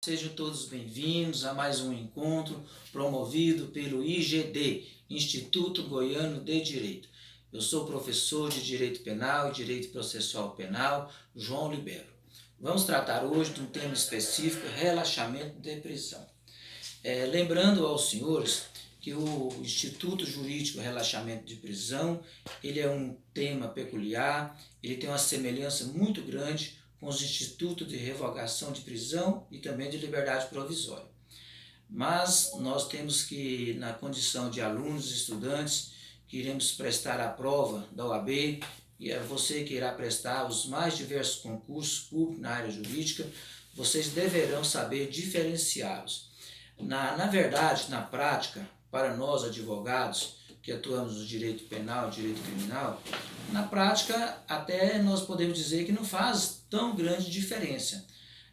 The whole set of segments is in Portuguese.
Sejam todos bem-vindos a mais um encontro promovido pelo IGD, Instituto Goiano de Direito. Eu sou professor de Direito Penal e Direito Processual Penal, João Libero. Vamos tratar hoje de um tema específico, relaxamento de prisão. Lembrando aos senhores que o Instituto Jurídico Relaxamento de Prisão, ele é um tema peculiar, ele tem uma semelhança muito grande com os institutos de revogação de prisão e também de liberdade provisória. Mas nós temos que, na condição de alunos e estudantes, que iremos prestar a prova da OAB, e é você que irá prestar os mais diversos concursos públicos na área jurídica, vocês deverão saber diferenciá-los. Na verdade, na prática, para nós advogados, que atuamos no direito penal, direito criminal, na prática até nós podemos dizer que não faz tão grande diferença.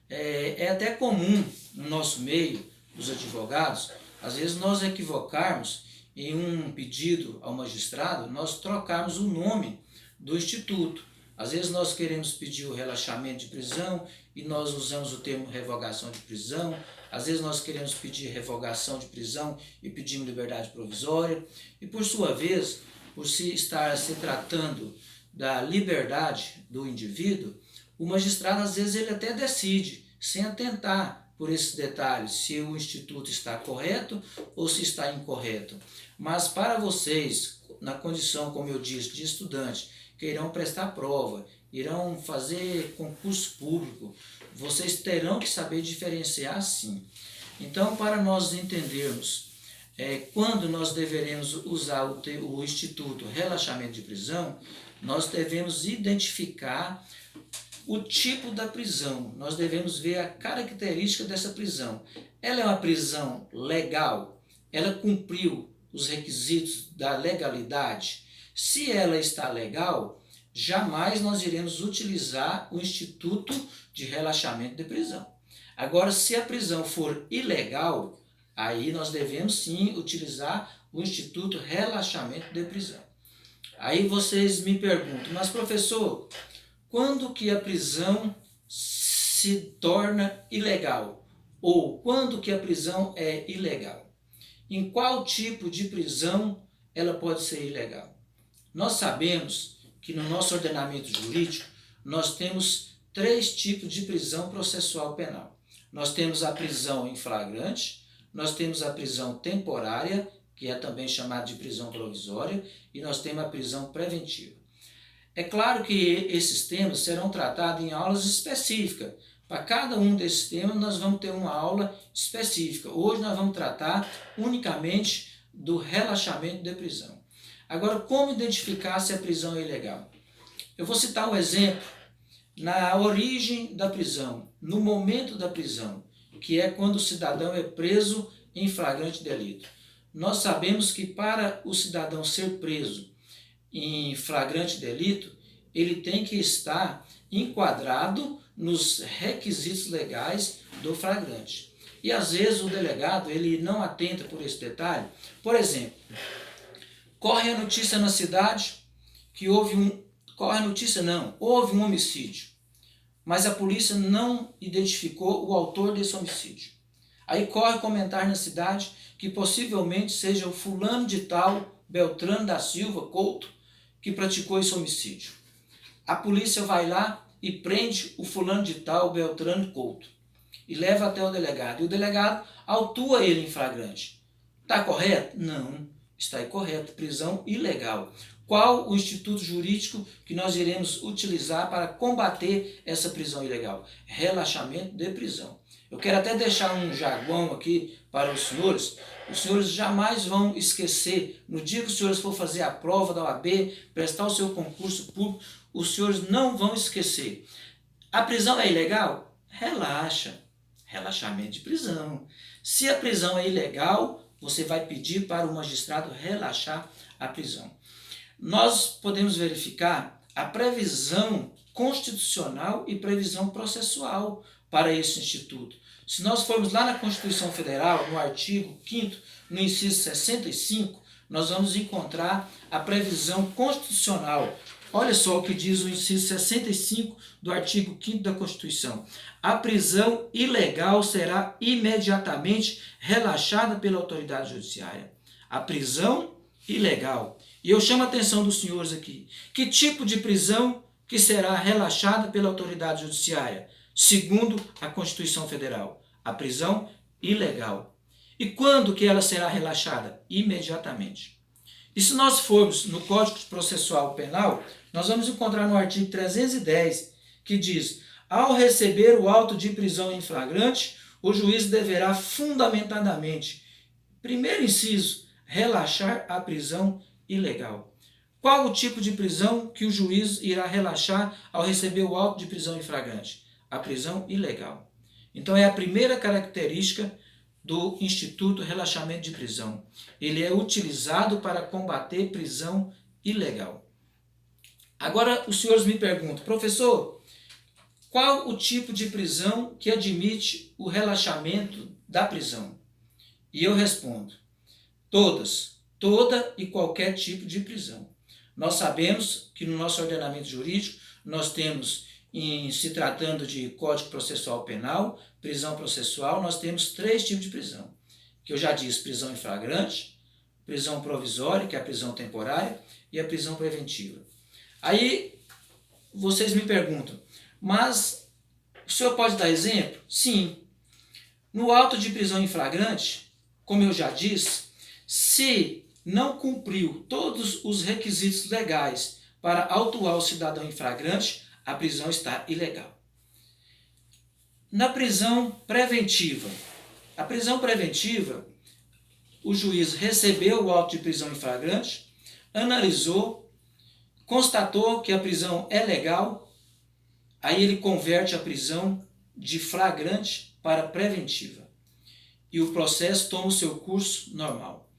É até comum no nosso meio, dos advogados, às vezes nós equivocarmos em um pedido ao magistrado, nós trocarmos o nome do instituto. Às vezes nós queremos pedir o relaxamento de prisão e nós usamos o termo revogação de prisão. Às vezes nós queremos pedir revogação de prisão e pedimos liberdade provisória. E por sua vez, por se estar se tratando da liberdade do indivíduo, o magistrado às vezes ele até decide, sem atentar por esses detalhes, se o instituto está correto ou se está incorreto. Mas para vocês, na condição, como eu disse, de estudante, que irão prestar prova, irão fazer concurso público, vocês terão que saber diferenciar sim. Então, para nós entendermos quando nós deveremos usar o instituto relaxamento de prisão, nós devemos identificar o tipo da prisão, nós devemos ver a característica dessa prisão. Ela é uma prisão legal? Ela cumpriu os requisitos da legalidade? Se ela está legal, jamais nós iremos utilizar o instituto de relaxamento de prisão. Agora, se a prisão for ilegal, aí nós devemos sim utilizar o instituto relaxamento de prisão. Aí vocês me perguntam, mas professor, quando que a prisão se torna ilegal? Ou quando que a prisão é ilegal? Em qual tipo de prisão ela pode ser ilegal? Nós sabemos que no nosso ordenamento jurídico nós temos 3 tipos de prisão processual penal. Nós temos a prisão em flagrante, nós temos a prisão temporária, que é também chamada de prisão provisória, e nós temos a prisão preventiva. É claro que esses temas serão tratados em aulas específicas. Para cada um desses temas nós vamos ter uma aula específica. Hoje nós vamos tratar unicamente do relaxamento de prisão. Agora, como identificar se a prisão é ilegal? Eu vou citar um exemplo. Na origem da prisão, no momento da prisão, que é quando o cidadão é preso em flagrante delito. Nós sabemos que para o cidadão ser preso em flagrante delito, ele tem que estar enquadrado nos requisitos legais do flagrante. E às vezes o delegado ele não atenta por esse detalhe. Por exemplo, corre a notícia na cidade que houve um homicídio, mas a polícia não identificou o autor desse homicídio. Aí corre comentar na cidade que possivelmente seja o fulano de tal, Beltrano da Silva Couto, que praticou esse homicídio. A polícia vai lá e prende o fulano de tal, Beltrano Couto, e leva até o delegado. E o delegado autua ele em flagrante. Está correto? Não, está incorreto. Prisão ilegal. Qual o instituto jurídico que nós iremos utilizar para combater essa prisão ilegal? Relaxamento de prisão. Eu quero até deixar um jargão aqui para os senhores. Os senhores jamais vão esquecer, no dia que os senhores for fazer a prova da OAB, prestar o seu concurso público, os senhores não vão esquecer. A prisão é ilegal? Relaxa. Relaxamento de prisão. Se a prisão é ilegal, você vai pedir para o magistrado relaxar a prisão. Nós podemos verificar a previsão constitucional e previsão processual para esse instituto. Se nós formos lá na Constituição Federal, no artigo 5º, no inciso 65, nós vamos encontrar a previsão constitucional, Olha só o que diz o inciso 65 do artigo 5º da Constituição. A prisão ilegal será imediatamente relaxada pela autoridade judiciária. A prisão ilegal. E eu chamo a atenção dos senhores aqui. Que tipo de prisão que será relaxada pela autoridade judiciária? Segundo a Constituição Federal, a prisão ilegal. E quando que ela será relaxada? Imediatamente. E se nós formos no Código Processual Penal, nós vamos encontrar no artigo 310, que diz: ao receber o auto de prisão em flagrante, o juiz deverá fundamentadamente, primeiro inciso, relaxar a prisão ilegal. Qual o tipo de prisão que o juiz irá relaxar ao receber o auto de prisão em flagrante? A prisão ilegal. Então é a primeira característica do Instituto Relaxamento de Prisão. Ele é utilizado para combater prisão ilegal. Agora os senhores me perguntam: professor, qual o tipo de prisão que admite o relaxamento da prisão? E eu respondo: todas, toda e qualquer tipo de prisão. Nós sabemos que no nosso ordenamento jurídico nós temos, em se tratando de Código Processual Penal, prisão processual, nós temos 3 tipos de prisão, que eu já disse: prisão em flagrante, prisão provisória, que é a prisão temporária, e a prisão preventiva. Aí vocês me perguntam: mas o senhor pode dar exemplo? Sim. No auto de prisão em flagrante, como eu já disse, se não cumpriu todos os requisitos legais para autuar o cidadão em flagrante, a prisão está ilegal. Na prisão preventiva, a prisão preventiva, o juiz recebeu o auto de prisão em flagrante, analisou, constatou que a prisão é legal, aí ele converte a prisão de flagrante para preventiva. E o processo toma o seu curso normal.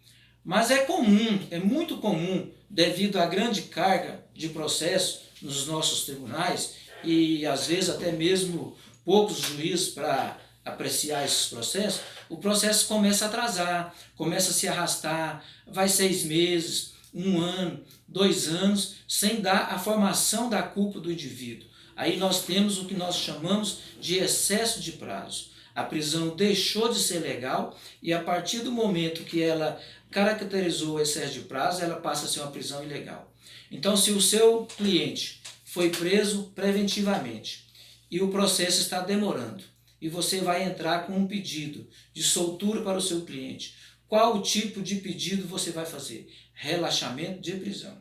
Mas é comum, é muito comum, devido à grande carga de processo nos nossos tribunais, e às vezes até mesmo poucos juízes para apreciar esses processos, o processo começa a atrasar, começa a se arrastar, vai 6 meses, 1 ano, 2 anos, sem dar a formação da culpa do indivíduo. Aí nós temos o que nós chamamos de excesso de prazo. A prisão deixou de ser legal e a partir do momento que ela caracterizou o excesso de prazo, ela passa a ser uma prisão ilegal. Então, se o seu cliente foi preso preventivamente e o processo está demorando e você vai entrar com um pedido de soltura para o seu cliente, qual o tipo de pedido você vai fazer? Relaxamento de prisão.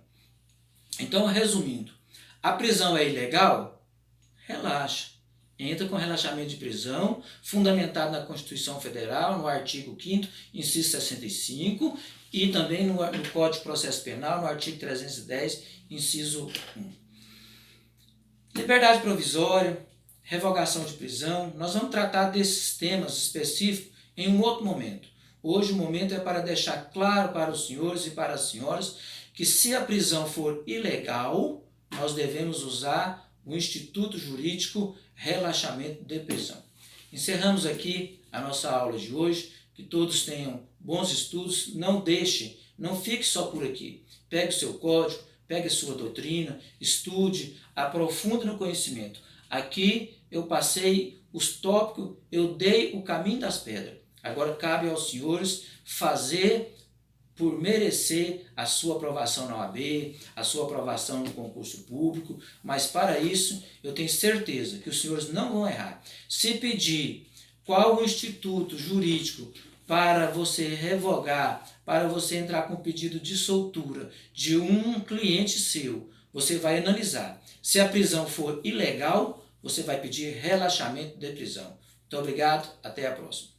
Então, resumindo, a prisão é ilegal? Relaxa. Entra com relaxamento de prisão, fundamentado na Constituição Federal, no artigo 5º, inciso 65, e também no Código de Processo Penal, no artigo 310, inciso 1. Liberdade provisória, revogação de prisão, nós vamos tratar desses temas específicos em um outro momento. Hoje o momento é para deixar claro para os senhores e para as senhoras que se a prisão for ilegal, nós devemos usar o Instituto Jurídico Relaxamento de Prisão. Encerramos aqui a nossa aula de hoje, que todos tenham bons estudos, não fique só por aqui. Pegue o seu código, pegue a sua doutrina, estude, aprofunde no conhecimento. Aqui eu passei os tópicos, eu dei o caminho das pedras. Agora cabe aos senhores fazer por merecer a sua aprovação na OAB, a sua aprovação no concurso público, mas para isso eu tenho certeza que os senhores não vão errar. Se pedir qual o instituto jurídico para você revogar, para você entrar com pedido de soltura de um cliente seu, você vai analisar. Se a prisão for ilegal, você vai pedir relaxamento de prisão. Muito obrigado, até a próxima.